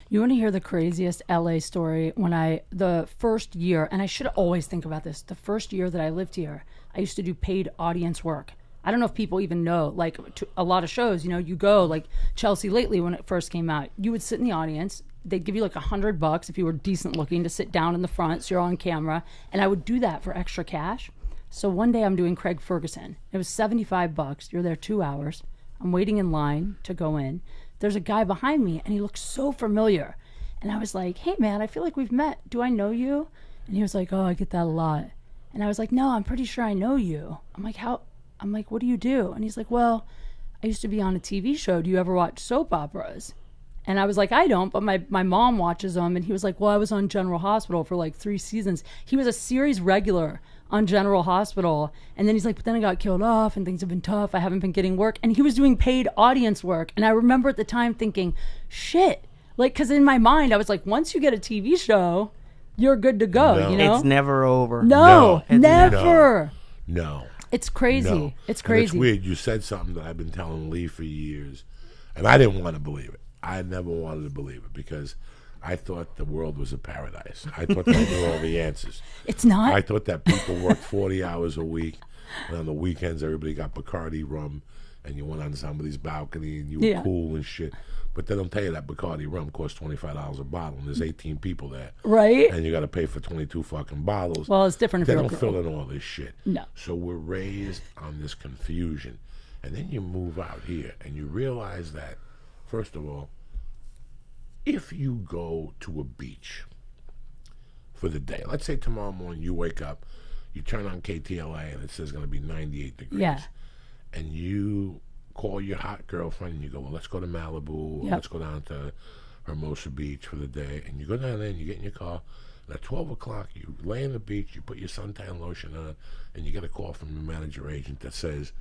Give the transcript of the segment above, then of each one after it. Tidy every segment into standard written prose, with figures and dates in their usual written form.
You want to hear the craziest LA story? The first year, and I should always think about this, the first year that I lived here, I used to do paid audience work. I don't know if people even know, like a lot of shows, you know, you go like Chelsea Lately when it first came out, you would sit in the audience. They'd give you like $100 if you were decent looking to sit down in the front so you're on camera. And I would do that for extra cash. So one day I'm doing Craig Ferguson. It was $75. You're there 2 hours. I'm waiting in line to go in. There's a guy behind me and he looks so familiar. And I was like, hey man, I feel like we've met. Do I know you? And he was like, oh, I get that a lot. And I was like, no, I'm pretty sure I know you. I'm like, how? I'm like, what do you do? And he's like, well, I used to be on a TV show. Do you ever watch soap operas? And I was like, I don't, but my mom watches them. And he was like, well, I was on General Hospital for like 3 seasons. He was a series regular on General Hospital. And then he's like, but then I got killed off and things have been tough. I haven't been getting work. And he was doing paid audience work. And I remember at the time thinking, shit. Like, because in my mind, I was like, once you get a TV show, you're good to go, No. you know? It's never over. No, No. never. No. It's crazy. No. It's And crazy. it's weird. You said something that I've been telling Lee for years, and I didn't want to believe it. I never wanted to believe it because I thought the world was a paradise. I thought I knew all the answers. It's not. I thought that people worked 40 hours a week, and on the weekends everybody got Bacardi rum, and you went on somebody's balcony and you were cool and shit. But they don't tell you that Bacardi rum costs $25 a bottle, and there's 18 people there. Right? And you got to pay for 22 fucking bottles. Well, it's different if They you're don't a girl. fill in all this shit. No. So we're raised on this confusion. And then you move out here, and you realize that, first of all, if you go to a beach for the day, let's say tomorrow morning you wake up, you turn on KTLA, and it says it's going to be 98 degrees. Yeah. And you call your hot girlfriend and you go, well, let's go to Malibu, or Yep. let's go down to Hermosa Beach for the day. And you go down there and you get in your car, and at 12 o'clock you lay on the beach, you put your suntan lotion on, and you get a call from your manager agent that says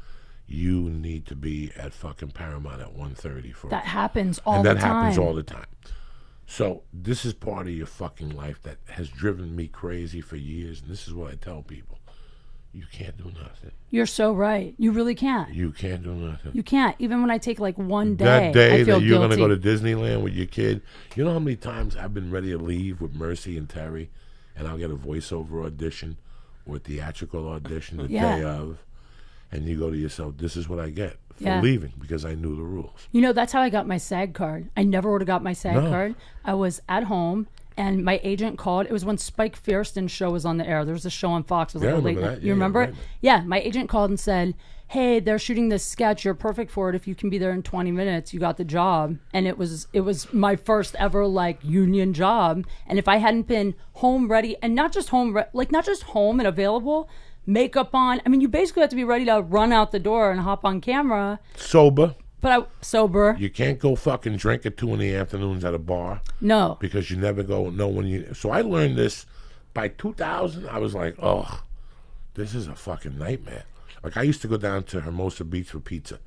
you need to be at fucking Paramount at 1:30 for That happens all the and that time. happens all the time. So this is part of your fucking life that has driven me crazy for years, and this is what I tell people. You can't do nothing. You're so right. You really can't. You can't do nothing. You can't. Even when I take like one day, That day I feel that you're guilty. going to go to Disneyland with your kid, you know how many times I've been ready to leave with Mercy and Terry, and I'll get a voiceover audition or a theatrical audition the Yeah. day of, and you go to yourself, this is what I get for Yeah. leaving because I knew the rules. You know, that's how I got my SAG card. I never would have got my SAG No. card. I was at home, and my agent called. It was when Spike Fiersten's show was on the air. There was a show on Fox. It was Yeah, like I a late remember night. that. You Yeah, remember right. it? Yeah, my agent called and said, hey, they're shooting this sketch. You're perfect for it. If you can be there in 20 minutes, you got the job. And it was my first ever like union job. And if I hadn't been home ready, and not just home, not just home and available, makeup on. I mean, you basically have to be ready to run out the door and hop on camera. Sober. But sober. You can't go fucking drink at 2 in the afternoons at a bar No. because you never know when you. So I learned this by 2000. I was like, oh, this is a fucking nightmare. Like I used to go down to Hermosa Beach for pizza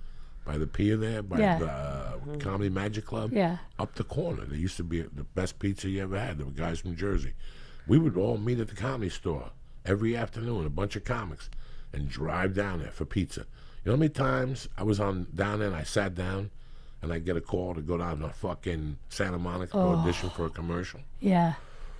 by the pier there, by Yeah. the Comedy Magic Club. Yeah. Up the corner. There used to be the best pizza you ever had. There were guys from Jersey. We would all meet at the Comedy Store every afternoon, a bunch of comics, and drive down there for pizza. You know how many times I was down there and I sat down and I get a call to go down to fucking Santa Monica to audition for a commercial? Yeah.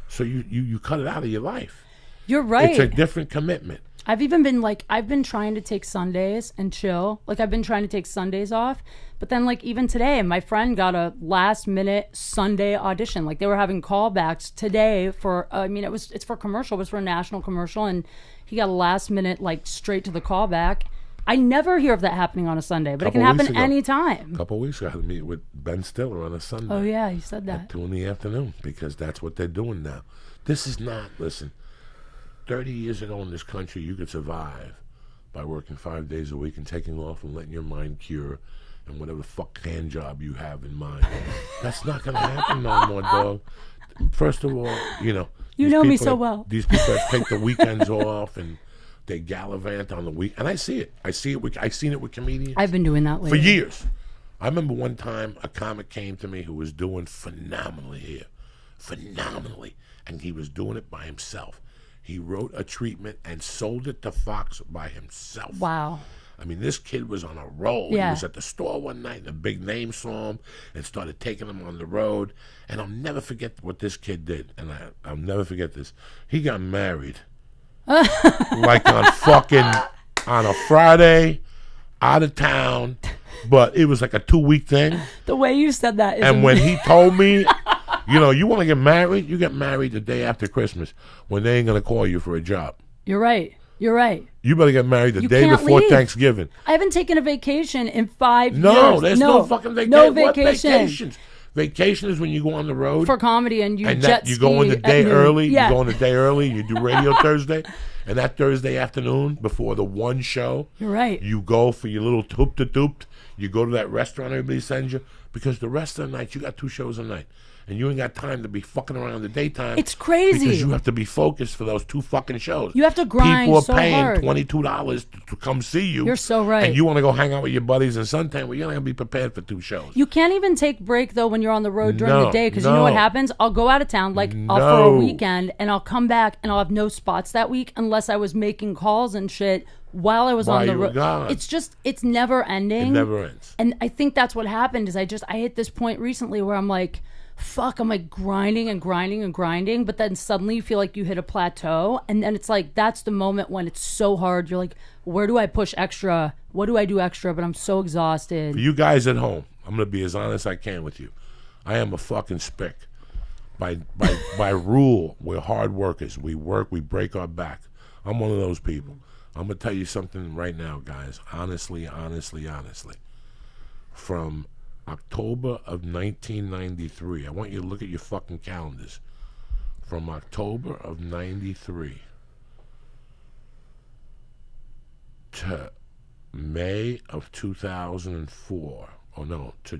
So you cut it out of your life. You're right. It's a different commitment. I've been trying to take Sundays and chill. Like I've been trying to take Sundays off. But then like even today, my friend got a last minute Sunday audition. Like they were having callbacks today for, it's for a commercial, it was for a national commercial. And he got a last minute, like straight to the callback. I never hear of that happening on a Sunday, but it can happen anytime. A couple of weeks ago, I had to meet with Ben Stiller on a Sunday. Oh yeah, you said that. At 2 in the afternoon, because that's what they're doing now. This is not, listen, 30 years ago in this country, you could survive by working 5 days a week and taking off and letting your mind cure and whatever the fuck hand job you have in mind. That's not going to happen no more, dog. First of all, You these know me people so that- well. These people that take the weekends off and they gallivant on the week. And I see it. I've seen it with comedians. I've been doing that For lately. years. I remember one time a comic came to me who was doing phenomenally here. Phenomenally. And he was doing it by himself. He wrote a treatment and sold it to Fox by himself. Wow. I mean, this kid was on a roll. Yeah. He was at the store one night, and a big name saw him and started taking him on the road. And I'll never forget what this kid did. And I'll never forget this. He got married. Like on a Friday, out of town. But it was like a 2-week thing. The way you said that is And when he told me, you want to get married? You get married the day after Christmas when they ain't going to call you for a job. You're right. You're right. You better get married the day can't before leave. Thanksgiving. I haven't taken a vacation in 5 years. No, there's no fucking vacation. No What vacation. vacations? Vacation is when you go on the road. For comedy and you and jet you ski go on the day at noon. early. Yeah. You go on the day early. You do radio Thursday. And that Thursday afternoon before the one show, You're right. you go for your little toop-to-doop. You go to that restaurant everybody sends you. Because the rest of the night, you got 2 shows a night. And you ain't got time to be fucking around in the daytime. It's crazy. Because you have to be focused for those 2 fucking shows. You have to grind People are so paying hard. $22 to come see you. You're so right. And you want to go hang out with your buddies in suntan. Well, you're not going to be prepared for 2 shows. You can't even take break though when you're on the road during the day because you know what happens? I'll go out of town for a weekend and I'll come back and I'll have no spots that week unless I was making calls and shit while I was on the road. It's never ending. It never ends. And I think that's what happened is I hit this point recently where I'm like, fuck, I'm like grinding and grinding and grinding, but then suddenly you feel like you hit a plateau, and then it's like that's the moment when it's so hard. You're like, where do I push extra? What do I do extra? But I'm so exhausted. For you guys at home, I'm gonna be as honest as I can with you. I am a fucking spick. By rule, we're hard workers. We work, we break our back. I'm one of those people. I'm gonna tell you something right now, guys. Honestly. From October of 1993. I want you to look at your fucking calendars. From October of 93 to May of 2004. Oh no, to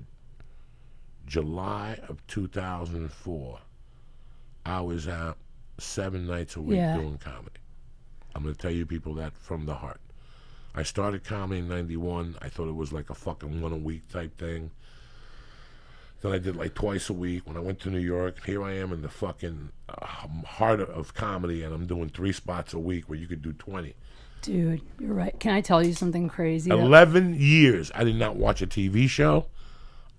July of 2004. I was out 7 nights a week doing comedy. I'm going to tell you people that from the heart. I started comedy in 91. I thought it was like a fucking 1 a week type thing. Then I did like twice a week. When I went to New York, here I am in the fucking heart of comedy, and I'm doing 3 spots a week where you could do 20. Dude, you're right. Can I tell you something crazy? 11 years. I did not watch a TV show.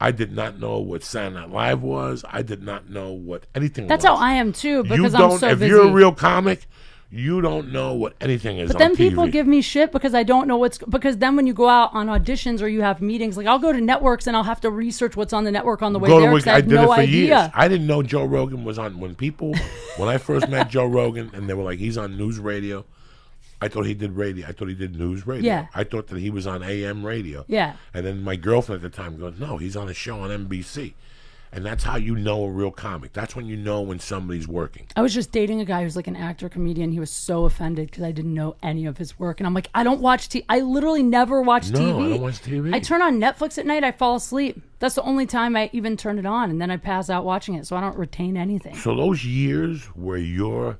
I did not know what Saturday Night Live was. I did not know what anything was. That's how I am too, because I'm so busy. If you're a real comic, you don't know what anything is on TV. But then people give me shit because I don't know because then when you go out on auditions or you have meetings, like I'll go to networks and I'll have to research what's on the network on the way there because I have no idea. Years. I didn't know Joe Rogan was on. When I first met Joe Rogan and they were like, he's on news radio, I thought he did radio. I thought he did news radio. Yeah. I thought that he was on AM radio. Yeah. And then my girlfriend at the time goes, no, he's on a show on NBC. And that's how you know a real comic. That's when you know when somebody's working. I was just dating a guy who's like an actor, comedian. He was so offended because I didn't know any of his work. And I'm like, I don't watch TV. I literally never watch TV. No, I don't watch TV. I turn on Netflix at night. I fall asleep. That's the only time I even turn it on. And then I pass out watching it. So I don't retain anything. So those years where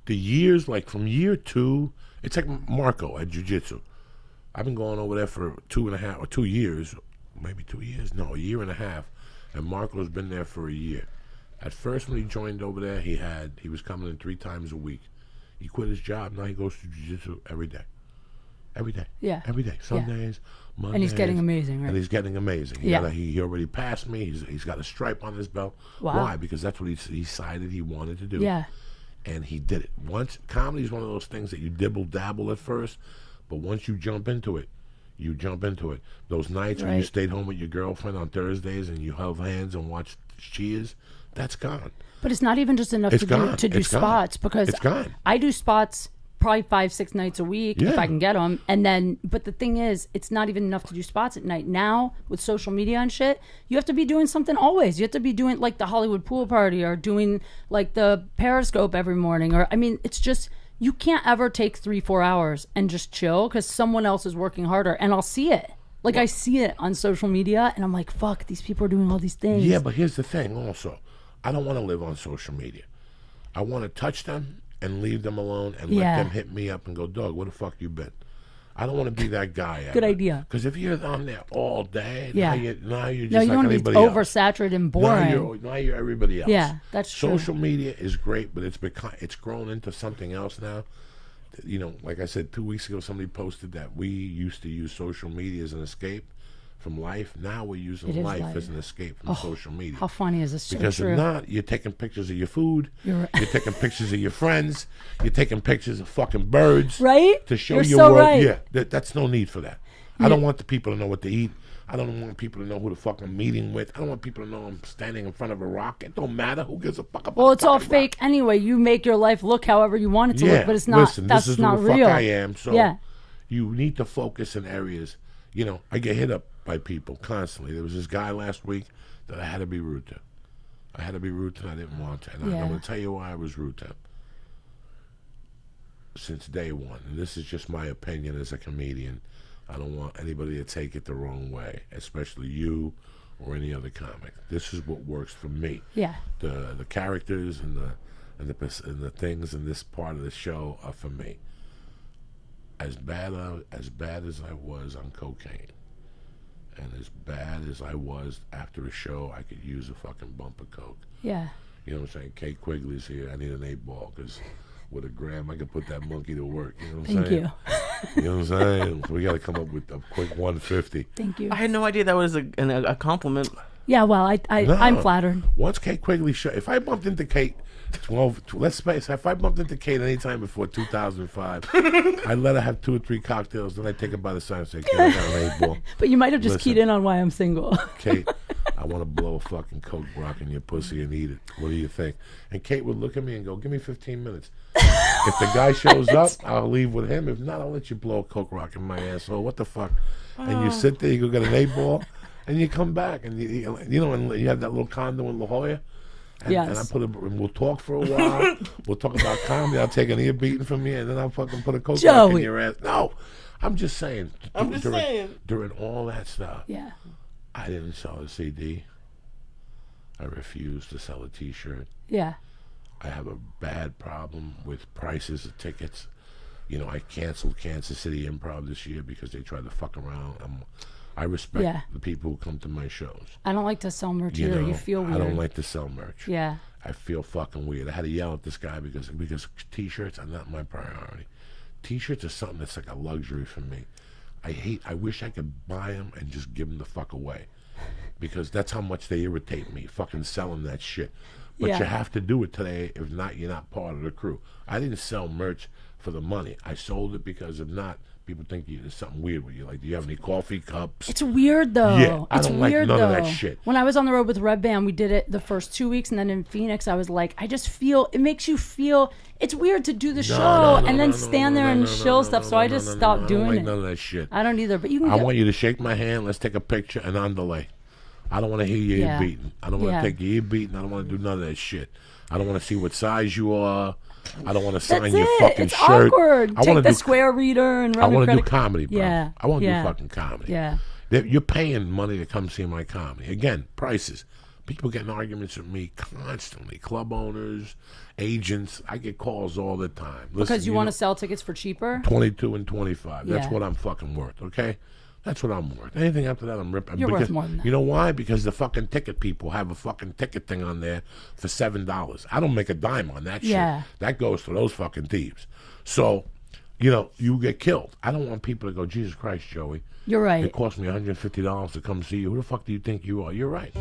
the years like from year 2, it's like Marco at Jiu-Jitsu. I've been going over there for 2.5 or 2 years, maybe 2 years. No, a year and a half. And Marco's been there for a year. At first, when he joined over there, he was coming in 3 times a week. He quit his job. Now he goes to jiu-jitsu every day. Every day. Yeah. Every day. Sundays, Mondays. And he's getting amazing, right? And he's getting amazing. He already passed me. He's got a stripe on his belt. Wow. Why? Because that's what he decided he wanted to do. Yeah. And he did it. Comedy is one of those things that you dibble-dabble at first, but once you jump into it, you jump into it. Those nights when you stayed home with your girlfriend on Thursdays and you held hands and watched Cheers, that's gone. But it's not even just enough to do spots because it's gone. I do spots probably 5-6 nights a week if I can get them. And then, but the thing is, it's not even enough to do spots at night. Now with social media and shit, you have to be doing something always. You have to be doing like the Hollywood pool party or doing like the Periscope every morning. Or I mean, it's just. You can't ever take 3-4 hours and just chill because someone else is working harder. And I'll see it. Like, I see it on social media, and I'm like, fuck, these people are doing all these things. Yeah, but here's the thing also. I don't want to live on social media. I want to touch them and leave them alone and let them hit me up and go, dog, where the fuck you been? I don't want to be that guy. Good idea. Because if you're on there all day, now you're just no, you like don't anybody be else. oversaturated and boring. Now you're everybody else. Yeah, that's true. Social media is great, but it's grown into something else now. like I said, 2 weeks ago, somebody posted that we used to use social media as an escape from life. Now we're using life as an escape from social media. How funny is this? So because true. if not, you're taking pictures of your food. You're taking pictures of your friends. You're taking pictures of fucking birds. Right? To show You're your so world. right. Yeah, that's no need for that. I don't want the people to know what to eat. I don't want people to know who the fuck I'm meeting with. I don't want people to know I'm standing in front of a rock. It don't matter. Who gives a fuck about Well, it's all rock? fake anyway. You make your life look however you want it to look, but it's not. Listen, that's this is not who the real. fuck I am. So you need to focus in areas. I get hit up by people constantly. There was this guy last week that I had to be rude to. I had to be rude to, and I didn't want to. And I'm going to tell you why I was rude to him. Since day one, and this is just my opinion as a comedian. I don't want anybody to take it the wrong way, especially you or any other comic. This is what works for me. Yeah. The characters and the things in this part of the show are for me. As bad as I was on cocaine, and as bad as I was after a show, I could use a fucking bump of coke. Yeah. You know what I'm saying? Kate Quigley's here. I need an 8-ball because with a gram, I could put that monkey to work. You know what I'm saying? Thank you. You know what I'm saying? So we got to come up with a quick 150. Thank you. I had no idea that was a compliment. Yeah, well, I'm flattered. Once Kate Quigley if I bumped into Kate, if I bumped into Kate anytime before 2005, I'd let her have 2 or 3 cocktails, then I'd take her by the side and say, Kate, I got an 8-ball. But you might have just keyed in on why I'm single. Kate, I want to blow a fucking coke rock in your pussy and eat it. What do you think? And Kate would look at me and go, give me 15 minutes. If the guy shows up, I'll leave with him. If not, I'll let you blow a coke rock in my asshole. What the fuck? And you sit there, you go get an 8-ball, and you come back, and and you have that little condo in La Jolla. And, yes. And we'll talk for a while. We'll talk about comedy. I'll take an ear beating from you, and then I'll fucking put a coke rock in your ass. No, I'm just saying. During all that stuff, I didn't sell a CD. I refused to sell a T-shirt. Yeah. I have a bad problem with prices of tickets. I canceled Kansas City Improv this year because they tried to fuck around. I respect the people who come to my shows. I don't like to sell merch either. You feel weird. I don't like to sell merch. Yeah. I feel fucking weird. I had to yell at this guy because T-shirts are not my priority. T-shirts are something that's like a luxury for me. I wish I could buy them and just give them the fuck away. Because that's how much they irritate me, fucking selling that shit. But you have to do it today. If not, you're not part of the crew. I didn't sell merch for the money. I sold it because if not, people think there's something weird with you. Like, do you have any coffee cups? It's weird, though. Yeah, I don't like none of that though. shit. When I was on the road with Red Band, we did it the first 2 weeks, and then in Phoenix, I was like, I just feel, it makes you feel, it's weird to do the show and then stand there and shill stuff, so I just stopped doing it. I don't like none of that shit. I don't either, but you can I want you to shake my hand, let's take a picture, and underlay. I don't want to hear your ear beating. I don't want to take your ear beating. I don't want to do none of that shit. I don't want to see what size you are. I don't want to sign your fucking it's shirt. Awkward. I Take the square reader and run I want to do comedy, bro. Yeah. I want to do fucking comedy. Yeah. You're paying money to come see my comedy. Again, prices. People getting arguments with me constantly. Club owners, agents. I get calls all the time. Listen, Because you want to sell tickets for cheaper? 22 and 25. That's Yeah. what I'm fucking worth, okay? That's what I'm worth. Anything after that, I'm ripping. You're worth more than that. You know why? Because the fucking ticket people have a fucking ticket thing on there for $7. I don't make a dime on that shit. That goes to those fucking thieves. So, you get killed. I don't want people to go, Jesus Christ, Joey. You're right. It cost me $150 to come see you. Who the fuck do you think you are? You're right.